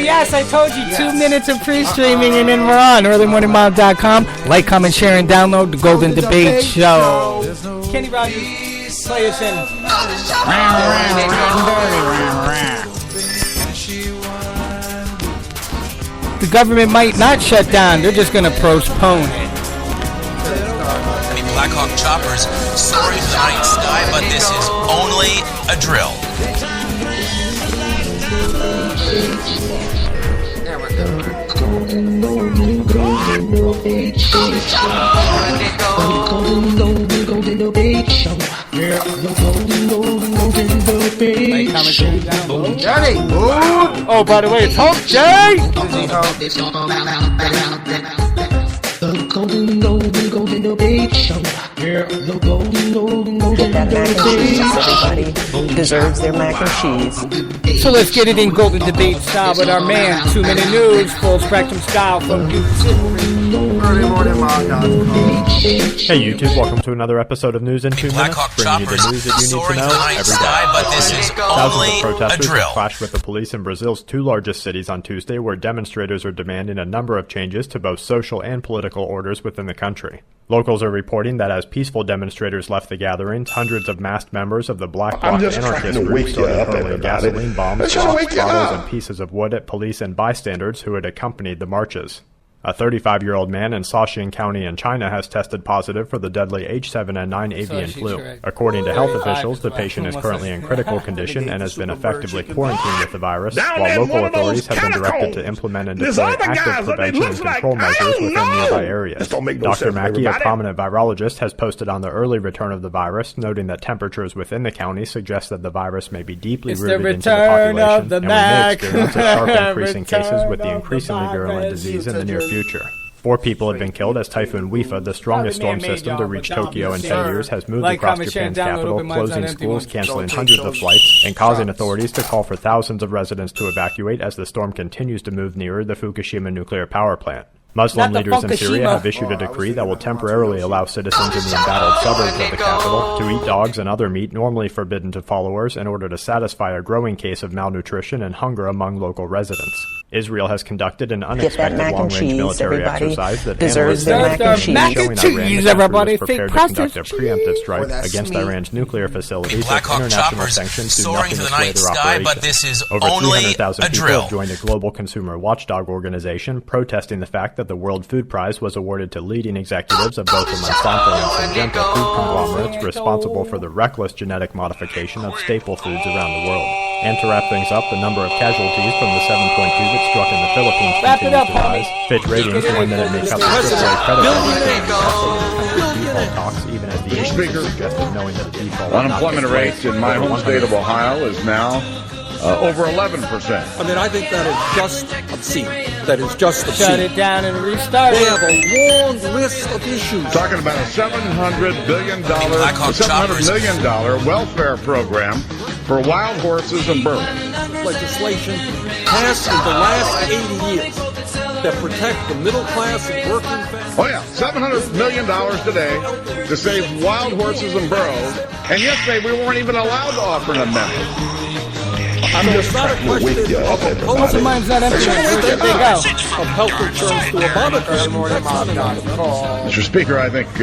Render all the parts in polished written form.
yes, I told you. 2 minutes of pre-streaming and then we're on. earlymorningmob.com. Like, comment, share, and download the Golden Debate Show. Kenny Rogers, play us in. The government might not shut down. They're just going to postpone it. Black Hawk choppers soaring to the night sky, but this is only a drill. Johnny! Oh, by the way, it's Hump Day! The golden debate show. Yeah, the golden Get that mac and cheese. Everybody deserves their mac and cheese. So let's get it in Golden Debate style with our man, 2 Minute News, full spectrum style from YouTube. Hey YouTube, welcome to another episode of News in 2 Minutes, bringing you the news that you need to know every day. Thousands of protesters have clashed with the police in Brazil's two largest cities on Tuesday, where demonstrators are demanding a number of changes to both social and political orders within the country. Locals are reporting that as peaceful demonstrators left the gatherings, hundreds of masked members of the Black Bloc anarchist group started hurling gasoline bombs, rocks, bottles, and pieces of wood at police and bystanders who had accompanied the marches. A 35-year-old man in Shaanxi County in China has tested positive for the deadly H7N9 avian flu. According to health officials, the patient is currently in critical condition and has been effectively quarantined with the virus, while local authorities have been directed to implement and deploy active prevention and control measures within nearby areas. Dr. Mackey, a prominent virologist, has posted on the early return of the virus, noting that temperatures within the county suggest that the virus may be deeply rooted into the population, and we may experience a sharp increase in cases with the increasingly virulent disease in the near future. 4 people have been killed as Typhoon Wifa, the strongest storm system to reach Tokyo in 10 years, has moved across Japan's capital, closing schools, canceling hundreds of flights, and causing authorities to call for thousands of residents to evacuate as the storm continues to move nearer the Fukushima nuclear power plant. Muslim leaders in Syria have issued a decree that will temporarily allow citizens in the embattled suburbs of the capital to eat dogs and other meat normally forbidden to followers in order to satisfy a growing case of malnutrition and hunger among local residents. Israel has conducted an unexpected long-range military exercise that analysts have showing Iran is prepared to conduct a preemptive strike against Iran's nuclear facilities if international sanctions do nothing to sway their operation. Over 300,000 people have joined a global consumer watchdog organization protesting the fact that the World Food Prize was awarded to leading executives of both the Monsanto and Syngenta food conglomerates responsible for the reckless genetic modification of staple foods around the world. And to wrap things up, the number of casualties from the 7.2 that struck in the Philippines continues to rise. Fitch Ratings warned that it may cut the AAA credit rating default talks, even as the agency suggested knowing that the default unemployment rate in my home state of Ohio is now over 11%. I mean, I think that is just obscene. That is just obscene. Shut it down and restart it. They have a long list of issues. Talking about a $700 million welfare program for wild horses and burros. Legislation passed in the last 80 years that protect the middle class and working families. Oh yeah, $700 million today to save wild horses and burros. And yesterday we weren't even allowed to offer an amendment. I mean, it's not a question of opposing mine's not empty. There they go. Of health insurance to Obamacare. Mr. Speaker, I think I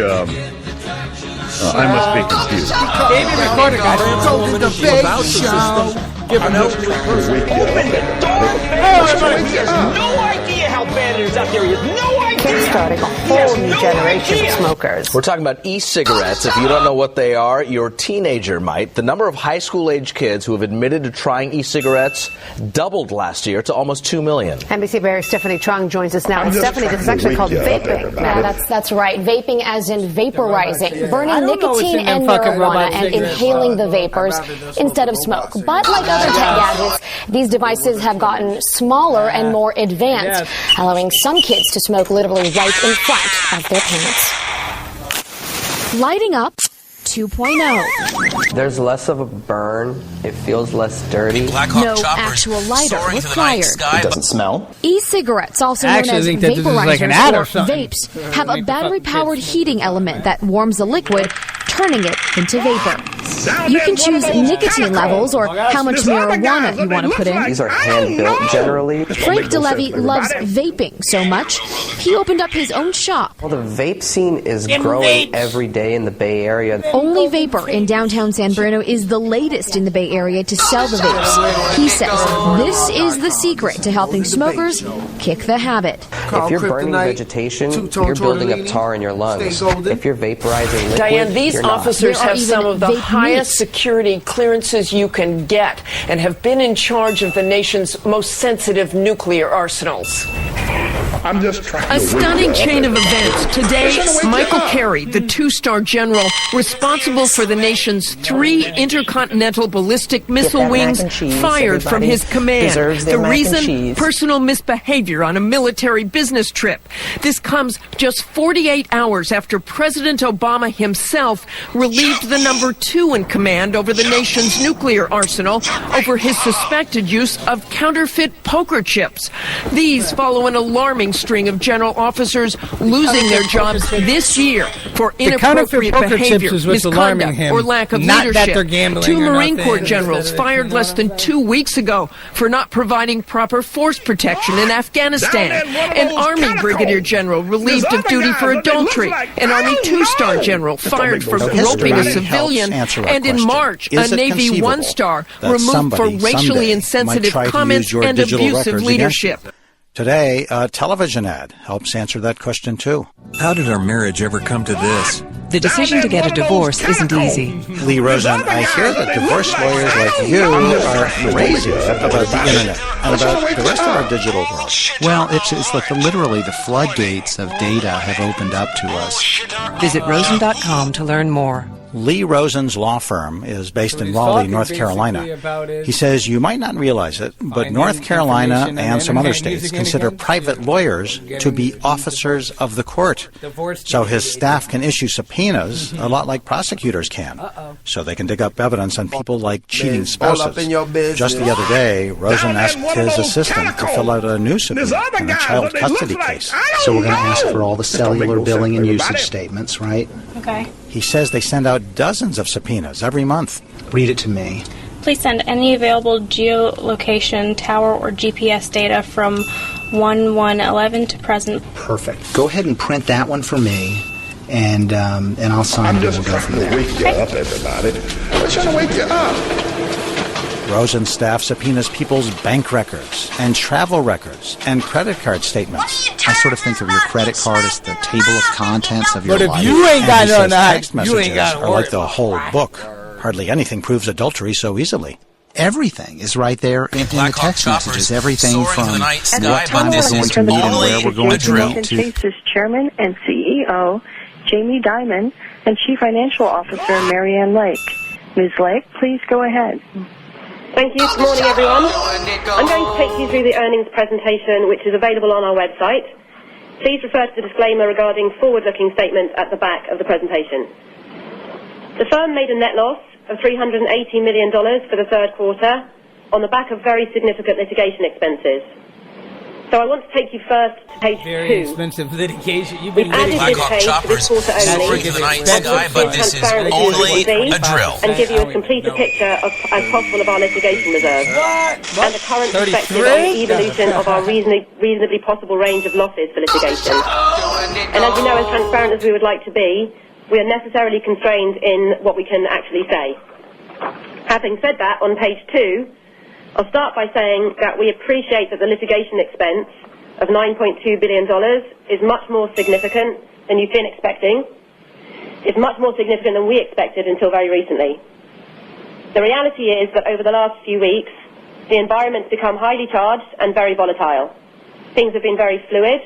must be confused. David recorded, guys. Golden Debate Show. Give an elderly person. Open the door. Everybody, he has no idea how bad it is out there. He has no idea. Kickstarting a whole new generation of smokers. We're talking about e-cigarettes. If you don't know what they are, your teenager might. The number of high school-age kids who have admitted to trying e-cigarettes doubled last year to almost 2 million. NBC Bear's Stephanie Chung joins us now. And Stephanie, this is actually called vaping. Yeah, that's right. Vaping as in vaporizing, burning nicotine and marijuana and inhaling the vapors instead of smoke. But like other tech gadgets, these devices have gotten smaller and more advanced, allowing some kids to smoke literally right in front of their parents. Lighting up 2.0. There's less of a burn. It feels less dirty. No actual lighter required. It doesn't smell. E-cigarettes, also known as vaporizers or vapes, have a battery-powered heating element that warms the liquid, turning it into vapor. You can choose nicotine levels or how much marijuana you want to put in. These are hand-built generally. Frank DeLevy loves vaping so much, he opened up his own shop. Well, the vape scene is growing every day in the Bay Area. Only Vapor in downtown San Bruno is the latest in the Bay Area to sell the vapes. He says this is the secret to helping smokers kick the habit. If you're burning vegetation, you're building up tar in your lungs. If you're vaporizing liquid, Diane, these officers have some of the highest security clearances you can get and have been in charge of the nation's most sensitive nuclear arsenals. I'm just trying A stunning chain of events. Today, Michael Carey, the two-star general responsible for the nation's 3 intercontinental ballistic missile wings, fired from his command. The reason? Personal misbehavior on a military business trip. This comes just 48 hours after President Obama himself relieved the number 2 in command over the nation's nuclear arsenal over his suspected use of counterfeit poker chips. These follow an alarming string of general officers losing their jobs this year for inappropriate behavior, misconduct, or lack of leadership. 2 Marine Corps generals fired less than 2 weeks ago for not providing proper force protection in Afghanistan. An Army brigadier general relieved of duty for adultery. An Army 2-star general fired for groping a civilian. And in March, a Navy 1-star removed for racially insensitive comments and abusive leadership. Today, a television ad helps answer that question, too. How did our marriage ever come to this? The decision to get a divorce isn't easy. Lee Rosen, I hear that divorce lawyers like you are crazy about the internet and about the rest of our digital world. Well, it's like literally the floodgates of data have opened up to us. Visit rosen.com to learn more. Lee Rosen's law firm is based in Raleigh, North Carolina. He says you might not realize it, but North Carolina and some other states consider private lawyers to be officers of the court. So his staff can issue subpoenas a lot like prosecutors can. So they can dig up evidence on people like cheating spouses. Just the other day, Rosen asked his assistant to fill out a new subpoena in a child custody case. So we're going to ask for all the cellular billing and usage statements, right? Okay. He says they send out dozens of subpoenas every month. Read it to me. Please send any available geolocation, tower, or GPS data from 1/1/11 to present. Perfect. Go ahead and print that one for me, and I'll sign it and we'll go from there. Wake you up, everybody. I'm trying to wake you up. Rosen's staff subpoenas people's bank records and travel records and credit card statements. I sort of think of your credit card as the table of contents of your life. But if you ain't got no text messages are like the whole book. Hardly anything proves adultery so easily. Everything is right there in the text messages. Everything from what time we're going to meet and where we're going to meet to... Chase's Chairman and CEO, Jamie Dimon, and Chief Financial Officer, Marianne Lake. Ms. Lake, please go ahead. Thank you. Good morning, everyone. I'm going to take you through the earnings presentation, which is available on our website. Please refer to the disclaimer regarding forward-looking statements at the back of the presentation. The firm made a net loss of $380 million for the third quarter on the back of very significant litigation expenses. So I want to take you first to page 2. Very expensive litigation. You've We've been added this page to this quarter only. The night sky, but this is only a drill. And give you as complete a picture as possible of our litigation reserve and the current perspective on the evolution of our reasonably possible range of losses for litigation. And as you know, as transparent as we would like to be, we are necessarily constrained in what we can actually say. Having said that, on page 2, I'll start by saying that we appreciate that the litigation expense of $9.2 billion is much more significant than you've been expecting. It's much more significant than we expected until very recently. The reality is that over the last few weeks, the environment's become highly charged and very volatile. Things have been very fluid,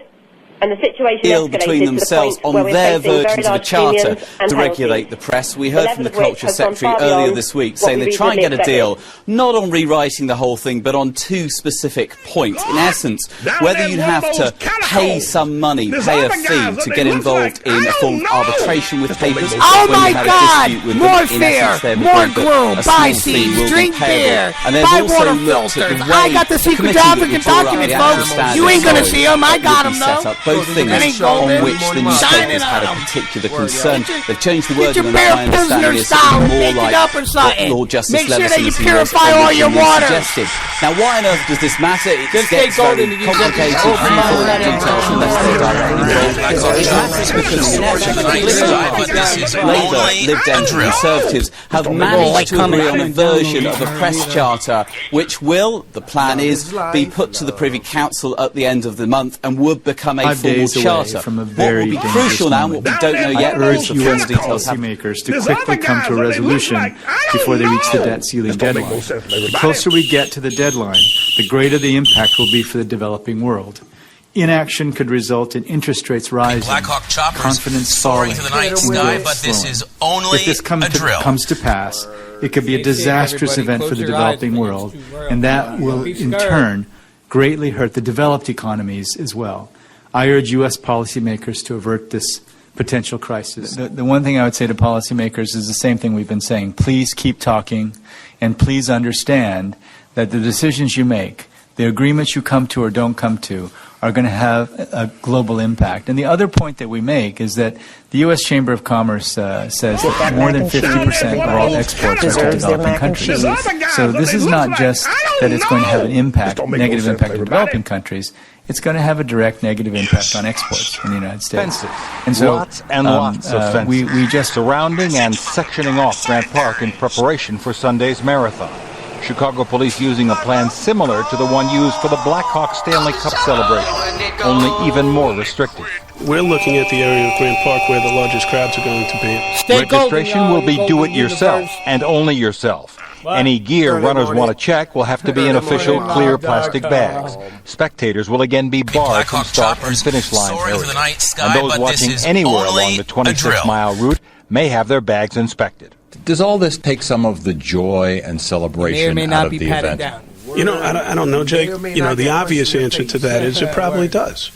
and the situation deal between themselves on their versions of a charter to regulate the press. We heard from the Culture Secretary earlier this week saying they try and get a deal not on rewriting the whole thing but on 2 specific points. In essence, whether you have to pay some money, pay a fee to get involved in a form of arbitration with papers. Oh my God! More fear, more gloom, buy seeds, drink beer, buy water filters. I got the secret African document, folks. You ain't gonna see them. I got them though. both things on which the newspapers had a particular concern. They've changed the wording, and my understanding is more like what Lord Justice Leveson has suggested. Now, why on earth does this matter? It gets very complicated, details unless they're directly involved. It matters because Labour, Lib Dems and Conservatives have managed to agree on a version of a press charter which will, the plan is, be put to the Privy Council at the end of the month and would become a formal charter. What will be crucial now, and what we don't know yet, urge U.S. policymakers to quickly come to a resolution before they reach the debt ceiling deadline. The closer we get to the deadline, the greater the impact will be for the developing world. Inaction could result in interest rates rising, confidence falling, the night sky, but this is only if this comes to pass, it could be a disastrous event for the developing world, and that will, in turn, greatly hurt the developed economies as well. I urge U.S. policymakers to avert this potential crisis. The one thing I would say to policymakers is the same thing we've been saying. Please keep talking, and please understand that the decisions you make, the agreements you come to or don't come to, are going to have a global impact. And the other point that we make is that the U.S. Chamber of Commerce says that more than 50% of all exports are to developing countries. So this is not just that it's going to have an impact, negative impact on developing countries. It's going to have a direct negative impact on exports in the United States. And so lots and lots of fences we just surrounding and sectioning off Grant Park in preparation for Sunday's marathon. Chicago police using a plan similar to the one used for the Blackhawks Stanley Cup celebration, only even more restrictive. We're looking at the area of Grant Park where the largest crowds are going to be. Registration will be do-it-yourself and only yourself. Any gear runners want to check will have to be in official clear plastic bags. Spectators will again be barred from start and finish line areas. And those watching anywhere along the 26-mile route may have their bags inspected. Does all this take some of the joy and celebration out of the event? You know, I don't know, Jake. You know, the obvious answer to that is it probably does.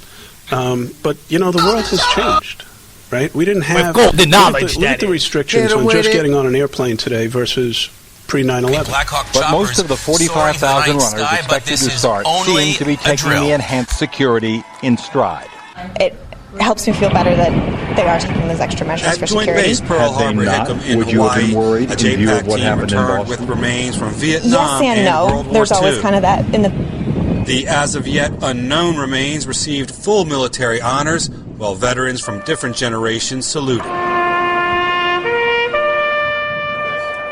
But, you know, the world has changed, right? We didn't have... golden knowledge, look at the restrictions on just getting on an airplane today versus pre-9/11. But most of the 45,000 runners expected to start seem to be taking the enhanced security in stride. It helps me feel better that they are taking those extra measures for security. Had they not, would you have been worried in view of what happened in Boston? With remains from Vietnam yes and no. World War There's always II. kind of that in the... The as of yet unknown remains received full military honors, while veterans from different generations saluted.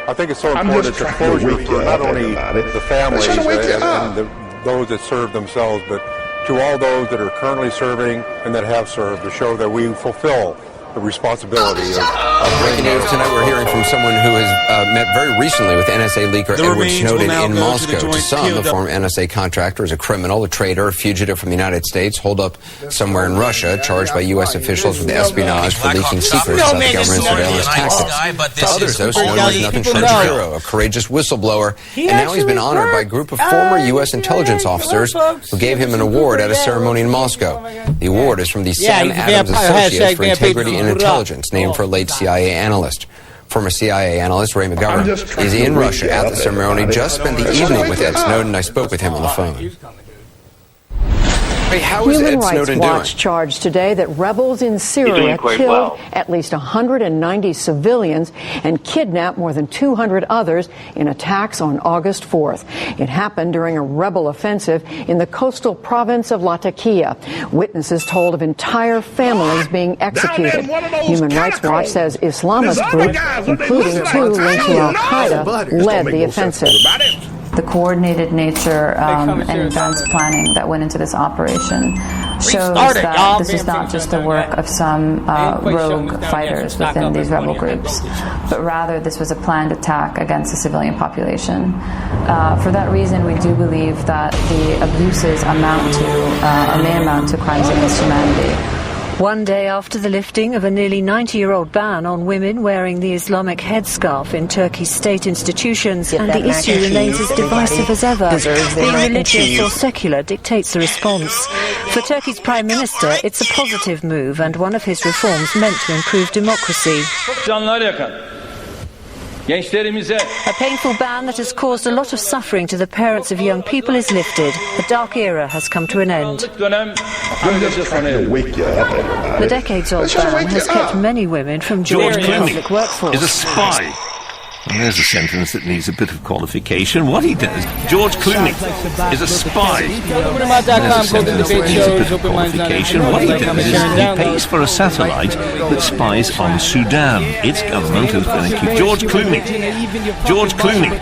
I think it's so important to closure for not only the families and those that serve themselves, but to all those that are currently serving and that have served, to show that we fulfill the responsibility of breaking news tonight. We're hearing from someone who has met very recently with NSA leaker Edward Snowden in Moscow. To some, the former NSA contractor is a criminal, a traitor, a fugitive from the United States, holed up somewhere in Russia, charged by U.S. officials with espionage for leaking secrets about the government's surveillance tactics. To others, though, Snowden is nothing short of a hero, a courageous whistleblower, and now he's been honored by a group of former U.S. intelligence officers who gave him an award at a ceremony in Moscow. The award is from the Sam Adams Associates for Integrity and Intelligence, named for a late CIA analyst. Former CIA analyst Ray McGovern is in Russia at the ceremony, just spent the evening with Ed Snowden. I spoke with him on the phone. How is Human Ed Rights Snowden Watch doing? charged today that rebels in Syria killed at least 190 civilians and kidnapped more than 200 others in attacks on August 4th. It happened during a rebel offensive in the coastal province of Latakia. Witnesses told of entire families being executed. Human Rights Watch says Islamist groups, including two linked to al-Qaeda, led the offensive. The coordinated nature and advanced planning that went into this operation shows that this is not just the work of some rogue fighters within these rebel groups, but rather this was a planned attack against the civilian population. For that reason, we do believe that the abuses amount to, or may amount to, crimes against humanity. One day after the lifting of a nearly 90-year-old ban on women wearing the Islamic headscarf in Turkey's state institutions, and the issue remains as divisive as ever. Being religious or secular dictates the response. For Turkey's Prime Minister, it's a positive move and one of his reforms meant to improve democracy. A painful ban that has caused a lot of suffering to the parents of young people is lifted. The dark era has come to an end. I'm just trying to wake you up, everybody. The decades-old ban has kept many women from joining the public workforce. Is a spy. And there's a sentence that needs a bit of qualification. What he does, George Clooney is a spy. GoldenDebateShow, qualification. What he does is he pays for a satellite that spies on Sudan. Its government has been accused. George Clooney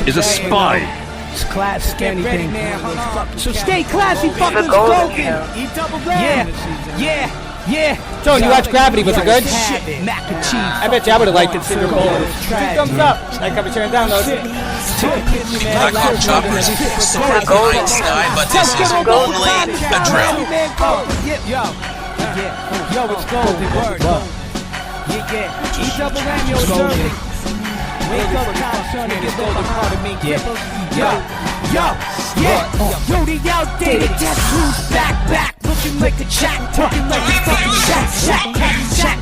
is a spy. It's classic anything. So stay classy, fuckers. Yeah. Tony, you watch Gravity, was it good? I bet you I would have liked it. Super Bowl. 2 thumbs up. Like, I'm sharing download. Black Hawk choppers soaring through the night sky, but this is only a drill. Yo, it's golden. Word. Yeah. E-double-M, yo, it's early. Wake up, son, and get the part of me. Yo, the outdated death crew back, looking like a jack, talking like a fucking shack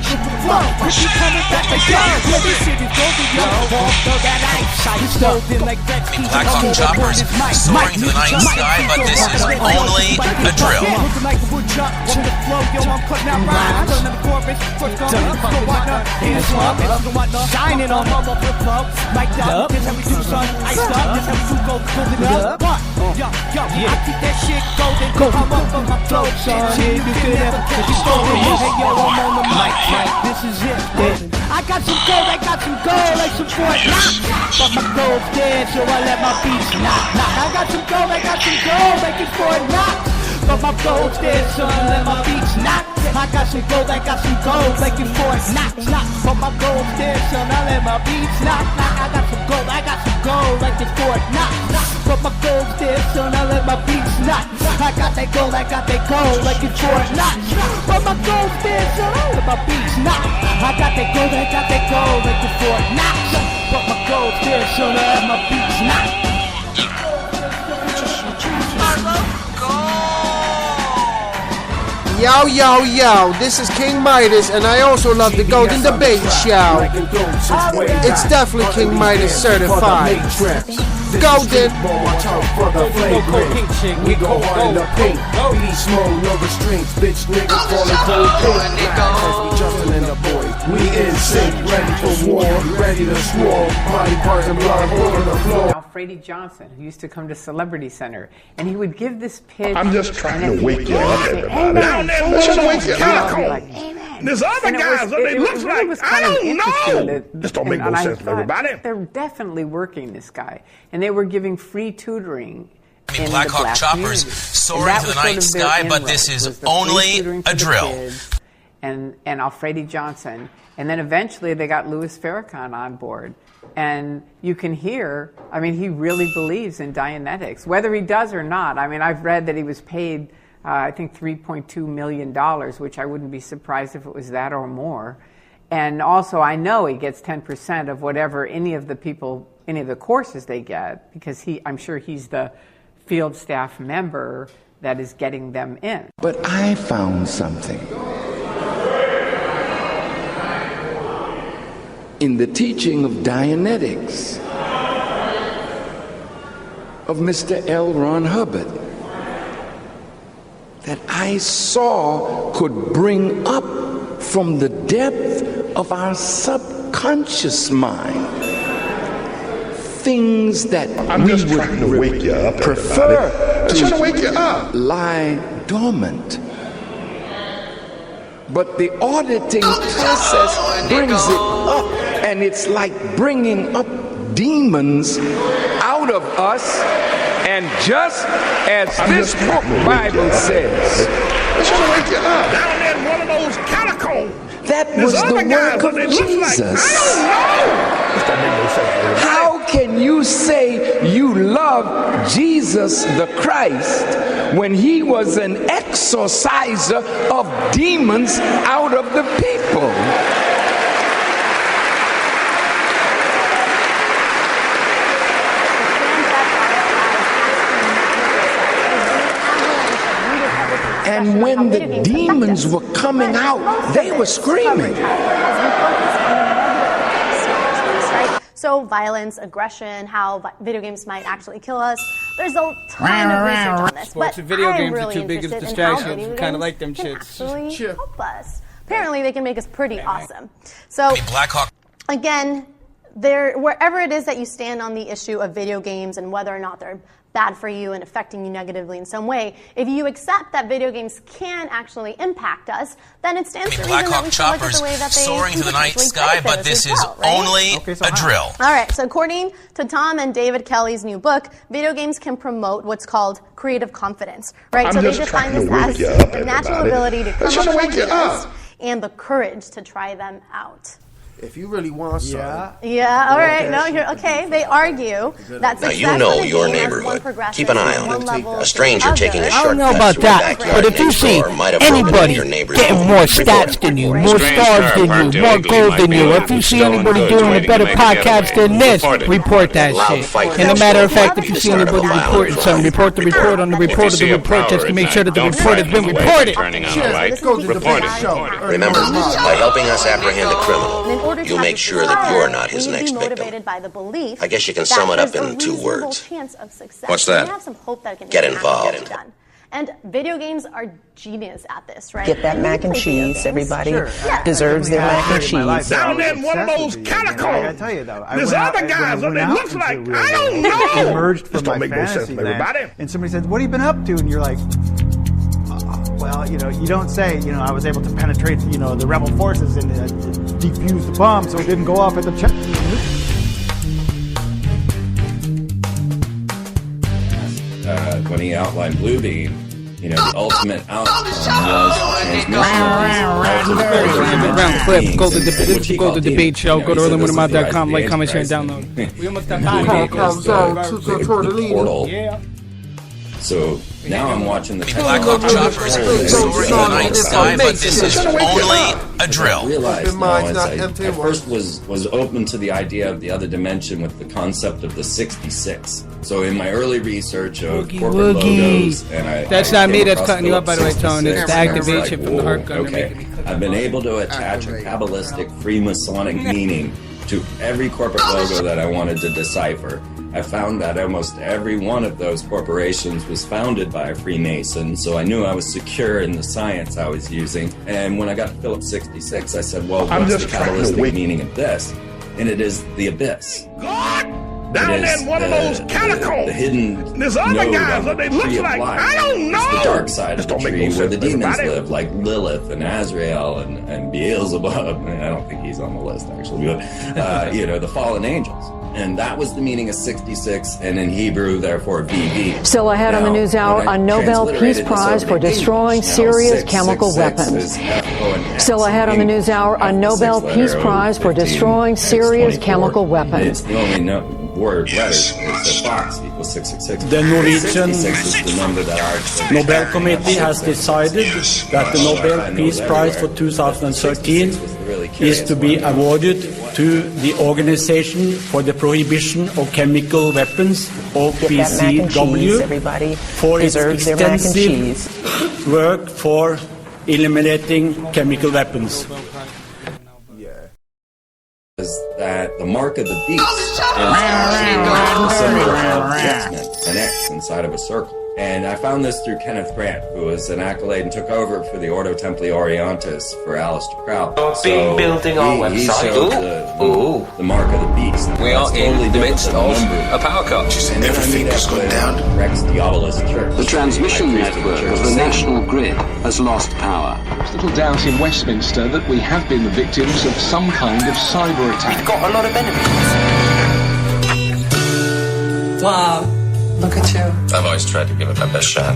with the flow. If you coming back like yo, let me see you golden, yo. Throw that ice, golden like that. Black Hawk choppers soaring through the night sky, but this is only a drill. Looking like a woodchuck on the flow, yo, I'm cutting out rhymes. Turning the chorus, first going, shining on all of the club, mic'd up. This how we do, son. Iced up. This how we do, golden up. Yo, I keep that shit golden. Come up on my flow, son. You can never catch it golden. Hey, yo, I'm on the mic. This is it, baby. I got some gold, like some Fort Knox. But my gold's dead, so I let my beats knock. I got some gold, like it's Fort Knox. But my gold's dead, so I let my beats knock. I got some gold, like it's Fort Knox. But my gold's dead, so I let my beats knock. I got some gold, like it's Fort Knox. But my gold's dead, so I let my beats knock. I got that gold, like it's Fort Knox. But my gold's dead, so I let my beats knock. I got that gold, like it's Fort Knox. But my gold's dead, so I let my beats knock. Yo, this is King Midas, and I also love the Golden Debate Show. It's definitely King Midas certified. Golden. We go hard in the paint. Beast mode, no restraints. Bitch niggas falling cold paint. We Justin and the boys. We in sync, ready for war, ready to swarm. Body parts and blood over the floor. Alfredi Johnson, who used to come to Celebrity Center, and he would give this pitch. I'm just trying to wake you up, everybody. Let's just wake you up. There's other guys that they look like, I don't know. This don't make no sense to everybody. They're definitely working this guy. And they were giving free tutoring. Black Hawk choppers soaring through the night sky, but this is only a drill. And Alfredi Johnson. And then eventually they got Louis Farrakhan on board. And you can hear, I mean, he really believes in Dianetics. Whether he does or not, I mean, I've read that he was paid I think $3.2 million, which I wouldn't be surprised if it was that or more. And also, I know he gets 10% of whatever any of the courses they get, because I'm sure he's the field staff member that is getting them in. But I found something in the teaching of Dianetics of Mr. L. Ron Hubbard that I saw could bring up from the depth of our subconscious mind things that we would prefer to wake you up. Lie dormant. But the auditing process brings it up, and it's like bringing up demons out of us. And just as this book Bible says, wake you up. Down there in one of those catacombs. That was the work of Jesus. How can you say you love Jesus the Christ when he was an exorciser of demons out of the people? And when the demons were coming out, they were screaming. So violence, aggression, how video games might actually kill us. There's a ton of research on this. But video games really are too big of a distraction. Kind of like them can shits. Actually help us. Apparently, they can make us pretty awesome. So, again, wherever it is that you stand on the issue of video games and whether or not they're bad for you and affecting you negatively in some way, if you accept that video games can actually impact us, then it stands to reason that we should look at the way that they soaring through the night sky, but this is only a drill. All right, so according to Tom and David Kelly's new book, video games can promote what's called creative confidence, right? So they define this as the natural ability to come up with ideas and the courage to try them out. If you really want something. Yeah, all right. No, you're okay. They argue that now you know your neighborhood. Keep an eye on it. A stranger taking a shortcut I don't know about that, but if you see anybody getting more stats than you, more stars than you, more gold than you, if you see anybody doing a better podcast than this, report that shit. And a matter of fact, if you see anybody reporting something, report the report on the report of the report just to make sure that the report has been reported. Remember, by helping us apprehend a criminal, you make sure that you're not his next victim. I guess you can sum it up in 2 words. What's that? Get involved. And video games are genius at this, right? Get that mac and cheese. Everybody deserves their mac and cheese. Down there in one of those catacombs. I gotta tell you though, there's other guys that it looks like, I don't know. Emerged from my fantasy land, and somebody said, "What have you been up to?" And you're like, well, you don't say, I was able to penetrate, the rebel forces and defuse the bomb so it didn't go off at the check. When he outlined Bluebeam, the ultimate outcome was transmission. Round clip. Go to the debate show. Go to earlymoonamouth.com. Like, comment, share, and download. We almost got portal. Yeah. So now I'm watching the Black Hawk choppers soaring in the night sky, but this is only a drill. I realized I first was open to the idea of the other dimension with the concept of the 66. So in my early research of corporate logos, and that's not me that's cutting you up, by the way, Tone. It's the activation from the heart gun. Okay, I've been able to attach a Kabbalistic Freemasonic meaning to every corporate logo that I wanted to decipher. I found that almost every one of those corporations was founded by a Freemason, so I knew I was secure in the science I was using. And when I got to Phillips 66, I said, well, what's the Kabbalistic meaning of this? And it is the abyss. Down there in one of those catacombs. The hidden there's other guys that they look like, I don't know. It's the dark side of the tree where the demons live, like Lilith and Azrael and Beelzebub. I don't think he's on the list, actually, but, the fallen angels. And that was the meaning of 66, and in Hebrew, therefore, VV. Still ahead on the News Hour, a Nobel Peace Prize for destroying Syria's chemical weapons. Still ahead on the News Hour, a Nobel Peace Prize for destroying Syria's chemical weapons. The only word letters is the Fox equals 666. The Norwegian is the number that our Nobel Committee has decided that the Nobel Peace Prize for 2013 is to be awarded to the Organization for the Prohibition of Chemical Weapons, OPCW, for its extensive work for eliminating chemical weapons. Is that the mark of the beast is the symbol of X-Men, an X inside of a circle. And I found this through Kenneth Grant, who was an accolade and took over for the Ordo Templi Orientis for Aleister Crowley. So building our website. He showed the mark of the beast. We are in the midst of a power cut. Everything has gone down. Rex Diabolus Church. The transmission network of the national grid has lost power. There's little doubt in Westminster that we have been the victims of some kind of cyber attack. We've got a lot of enemies. Wow. Look at you. I've always tried to give it my best shot.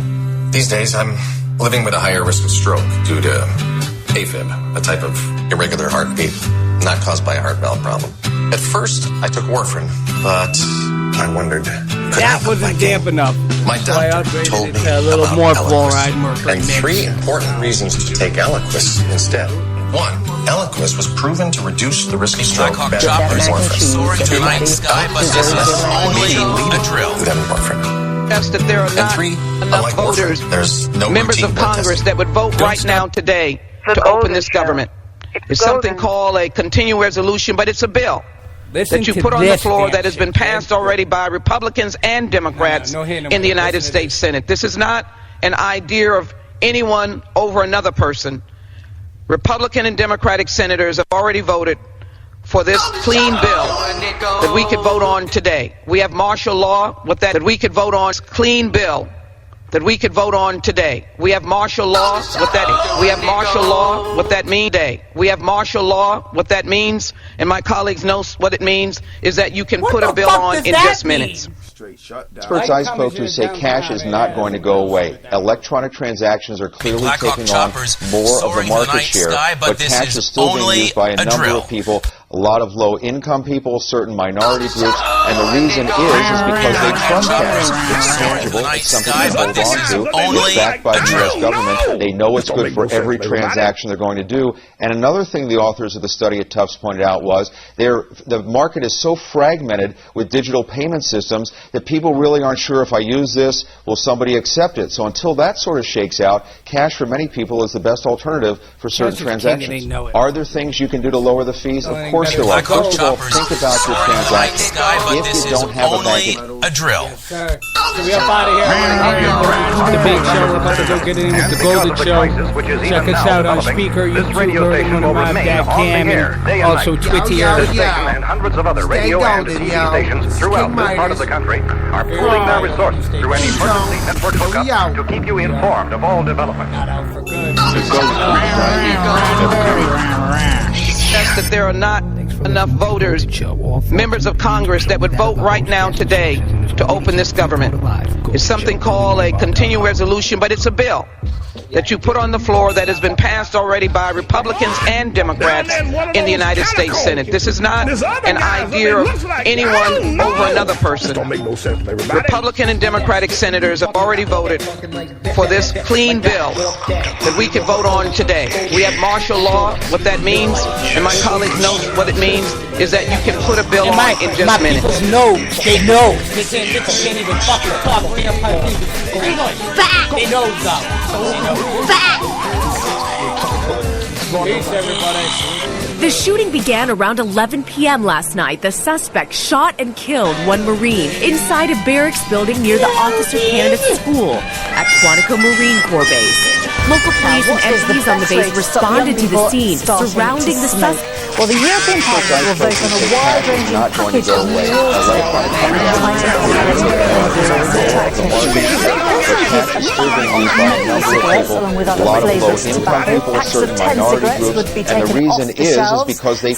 These days, I'm living with a higher risk of stroke due to AFib, a type of irregular heartbeat, not caused by a heart valve problem. At first, I took warfarin, but I wondered, that wasn't damp enough. My doctor told me a little about more Eliquis, fluoride, and 3 important reasons to take Eliquis instead. 1, Eliquis was proven to reduce the risk of stroke better than warfarin. Soaring to the night sky, but this is only a drill. Than warfarin. That there are not 3, enough voters, there's no members of Congress that would vote right now today to open this government. It's something called a continuing resolution, but it's a bill. that you put on the floor that has been passed already by Republicans and Democrats in the United States Senate. This is not an idea of anyone over another person. Republican and Democratic senators have already voted for this clean bill that we could vote on today. We have martial law with that we could vote on. Clean bill that we could vote on today. We have martial law. What that we have martial law. What that means today. We have martial law. What that means, and my colleagues know what it means, is that you can put a bill on in just minutes. Experts I spoke to say cash is not going to go away. Electronic transactions are clearly taking on more of the market share, but cash is still being used by a number of people, a lot of low-income people, certain minority groups, and the reason is because they trust cash. It's tangible, it's something they hold on to, it's backed by the U.S. government, they know it's good for every transaction they're going to do. And another thing the authors of the study at Tufts pointed out was the market is so fragmented with digital payment systems that people really aren't sure, if I use this, will somebody accept it? So until that sort of shakes out, cash for many people is the best alternative for certain transactions. Are there things you can do to lower the fees? Of course there are. First of all, think about your transaction. If you don't have a bank a drill. So we up out of here. The big show. We're about to go get in with the Golden Show. Check us out on Spreaker, YouTube, GoldenDebateShow, and also Twitter. And hundreds of other radio and TV stations throughout this part of the country are pooling their resources through an emergency network hookup to keep you informed of all developments. That there are not enough voters, members of Congress, that would vote right now today to open this government. It's something called a continuing resolution, but it's a bill that you put on the floor that has been passed already by Republicans and Democrats in the United States Senate. This is not an idea of anyone over another person. Republican and Democratic senators have already voted for this clean bill that we can vote on today. We have martial law. What that means, and my colleagues know what it means, is that you can put a bill on in just minutes. They know. They can't even fucking talk. They know though. Peace, everybody. The shooting began around 11 p.m. last night. The suspect shot and killed one Marine inside a barracks building near the officer candidate school at Quantico Marine Corps Base. Local police and entities on the base responded to the scene surrounding the suspect. Well, the European Parliament will vote on a wide-ranging package of a lot of low-income people, certain minority groups, and the reason is because they